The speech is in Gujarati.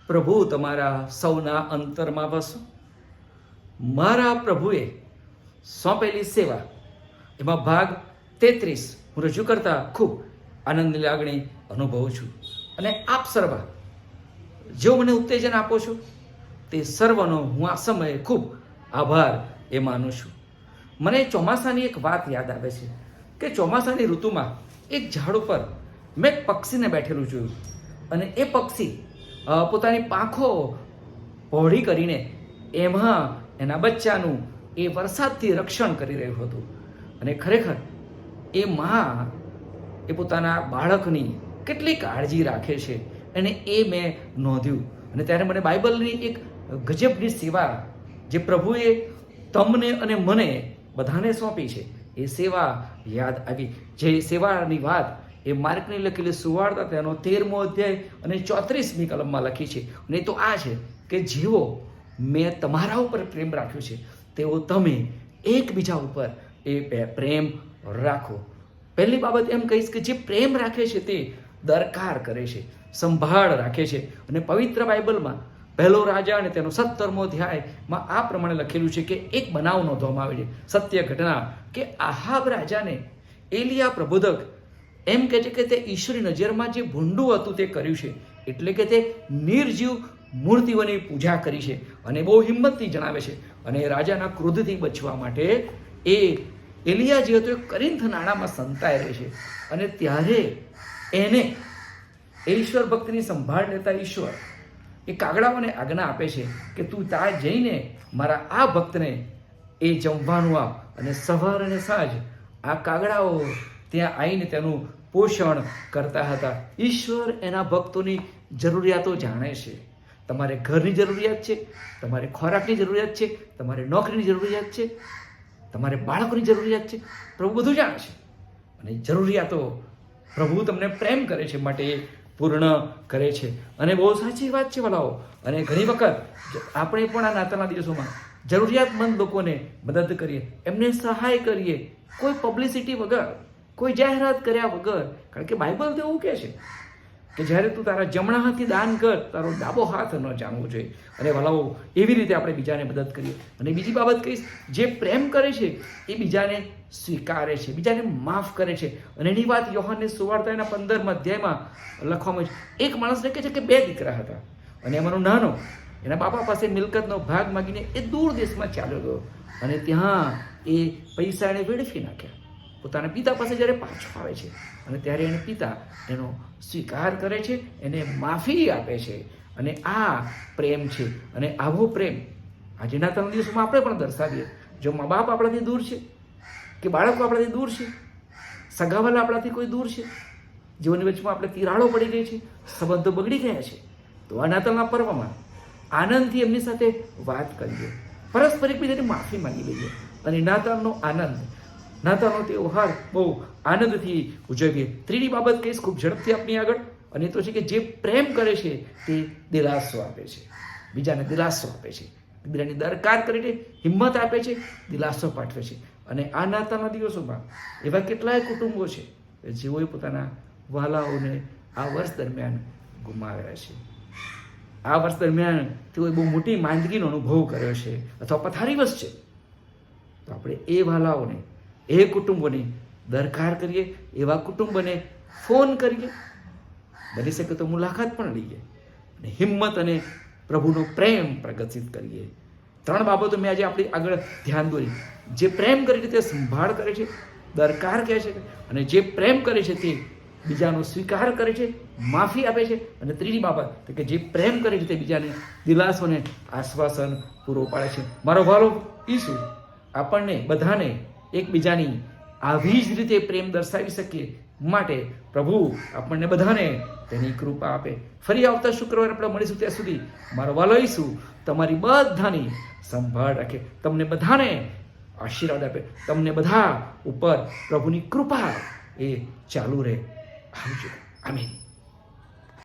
પ્રભુ તમારા સૌના અંતરમાં વસો. મારા પ્રભુએ સોંપેલી સેવા એમાં ભાગ 33 હું રજૂ કરતા ખૂબ આનંદની લાગણી અનુભવું છું. અને આપ સર્વ જેઓ મને ઉત્તેજન આપો છો તે સર્વનો હું આ સમયે ખૂબ આભાર એ માનું છું. મને ચોમાસાની એક વાત યાદ આવે છે કે ચોમાસાની ઋતુમાં એક ઝાડ ઉપર મેં એક પક્ષીને બેઠેલું જોયું અને એ પક્ષી પોતાની પાંખો પહોળી કરીને એમાં એના બચ્ચાનું એ વરસાદથી રક્ષણ કરી રહ્યું હતું. અને ખરેખર એ માં એ પોતાના બાળકની કેટલી કાળજી રાખે છે અને એ મેં નોંધ્યું. અને ત્યારે મને બાઇબલની એક ગજબની સેવા જે પ્રભુએ તમને અને મને બધાને સોંપી છે એ સેવા યાદ આવી. જે સેવાની વાત એ માર્કની લખેલી સુવાર્તા તેનો 13મો અધ્યાય અને 34મી કલમમાં લખી છે. અને તો આ છે કે જેવો મેં તમારા ઉપર પ્રેમ રાખ્યો છે તેવો તમે એકબીજા ઉપર એ પ્રેમ રાખો. પહેલી બાબત એમ કહીશ કે જે પ્રેમ રાખે છે તે દરકાર કરે છે, સંભાળ રાખે છે. અને પવિત્ર બાઇબલમાં પહેલો રાજા અને તેનો 17મો અધ્યાયમાં આ પ્રમાણે લખેલું છે કે એક બનાવ નોંધવામાં આવે છે, સત્ય ઘટના, કે આહાબ રાજાને એલિયા પ્રબોધક એમ કહે છે કે તે ઈશ્વરની નજરમાં જે ભૂંડું હતું તે કર્યું છે, એટલે કે તે નિર્જીવ મૂર્તિઓની પૂજા કરી છે. અને બહુ હિંમતથી જણાવે છે. અને રાજાના ક્રોધથી બચવા માટે એ એલિયા જે હતો એ કરીંથ નાણામાં સંતાઈ રહે છે. અને ત્યારે એને ઈશ્વર ભક્તની સંભાળ લેતા ઈશ્વર એ કાગડાઓને આજ્ઞા આપે છે કે તું ત્યાં જઈને મારા આ ભક્તને એ જમવાનું આપ. અને સવાર અને સાંજ આ કાગડાઓ ત્યાં આવીને તેનું પોષણ કરતા હતા. ઈશ્વર એના ભક્તોની જરૂરિયાતો જાણે છે. તમારે ઘરની જરૂરિયાત છે, તમારે ખોરાકની જરૂરિયાત છે, તમારે નોકરીની જરૂરિયાત છે, તમારે બાળકોની જરૂરિયાત છે. પ્રભુ બધું જાણે છે. અને જરૂરિયાતો પ્રભુ તમને પ્રેમ કરે છે માટે પૂર્ણ કરે છે. અને બહુ સાચી વાત છે વલાઓ. અને ઘણી વખત આપણે પણ આ નાતાલના દિવસોમાં જરૂરિયાતમંદ લોકોને મદદ કરીએ, એમને સહાય કરીએ, કોઈ પબ્લિસિટી વગર, કોઈ જાહેરાત કર્યા વગર. કારણ કે બાઇબલ તો એવું કહે છે કે જ્યારે તું તારા જમણા હાથથી દાન કર, તારો ડાબો હાથ ન જાણવો જોઈએ. અને વલાઓ એવી રીતે આપણે બીજાને મદદ કરીએ. અને બીજી બાબત કહીશ, જે પ્રેમ કરે છે એ બીજાને સ્વીકારે છે, બીજાને માફ કરે છે. અને એની વાત યોહાનની સુવાર્તાના 15મા અધ્યાયમાં લખવામાં છે. એક માણસને કહે છે કે 2 દીકરા હતા અને એમાંનો નાનો એના બાપા પાસે મિલકતનો ભાગ માગીને એ દૂર દેશમાં ચાલ્યો ગયો. અને ત્યાં એ પૈસા એને વેડફી નાખ્યા. પોતાના પિતા પાસે જ્યારે પાછો આવે છે અને ત્યારે એને પિતા એનો સ્વીકાર કરે છે, એને માફી આપે છે. અને આ પ્રેમ છે. અને આવો પ્રેમ આજના 3 દિવસોમાં આપણે પણ દર્શાવીએ. જો મા બાપ આપણાથી દૂર છે, કે બાળકો આપણાથી દૂર છે, સગાવાલા આપણાથી કોઈ દૂર છે, જીવનની વચમાં આપણે તિરાડો પડી ગઈ છે, સંબંધો બગડી ગયા છે, તો આ નાતાલના પર્વમાં આનંદથી એમની સાથે વાત કરીએ, પરસ્પર એકબીજાની માફી માંગી લઈએ. અને નાતાલનો આનંદ, નાતાલનો તહેવાર બહુ આનંદથી ઉજવીએ. ત્રીજી બાબત કહીશ ખૂબ ઝડપથી આપની આગળ, અને તો છે કે જે પ્રેમ કરે છે તે દિલાસો આપે છે, બીજાને દિલાસો આપે છે, બીજાની દરકાર કરીને હિંમત આપે છે, દિલાસો પાઠવે છે. અને આ નાતાલના દિવસોમાં એવા કેટલાય કુટુંબો છે જેઓએ પોતાના વહાલાઓને આ વર્ષ દરમિયાન ગુમાવ્યા છે. આ વર્ષ દરમિયાન તેઓએ બહુ મોટી માંદગીનો અનુભવ કર્યો છે અથવા પથારીવશ છે. તો આપણે એ વહાલાઓને, એ કુટુંબોને દરકાર કરીએ, એવા કુટુંબોને ફોન કરીએ, બની શકે તો મુલાકાત પણ લઈએ અને હિંમત અને પ્રભુનો પ્રેમ પ્રગતિત કરીએ. 3 બાબતો મેં આજે આપણી આગળ ધ્યાન દોરી. જે પ્રેમ કરે છે તે સંભાળ કરે છે, દરકાર કહે છે, અને જે પ્રેમ કરે છે તે બીજાનો સ્વીકાર કરે છે, માફી આપે છે. અને ત્રીજી બાબત કે જે પ્રેમ કરે છે તે બીજાને દિલાસોને આશ્વાસન પૂરો પાડે છે. મારો વાલો ઈસુ આપણને બધાને એકબીજાની આવી જ રીતે પ્રેમ દર્શાવી શકીએ માટે પ્રભુ આપણને બધાને તેની કૃપા આપે. ફરી આવતા શુક્રવારે આપણે મળીશું. ત્યાં સુધી મારો વાલો ઈસુ તમારી બધાની સંભાળ રાખે, તમને બધાને આશીર્વાદ આપે, તમને બધા ઉપર પ્રભુની કૃપા એ ચાલુ રહે. આવજો. આમીન.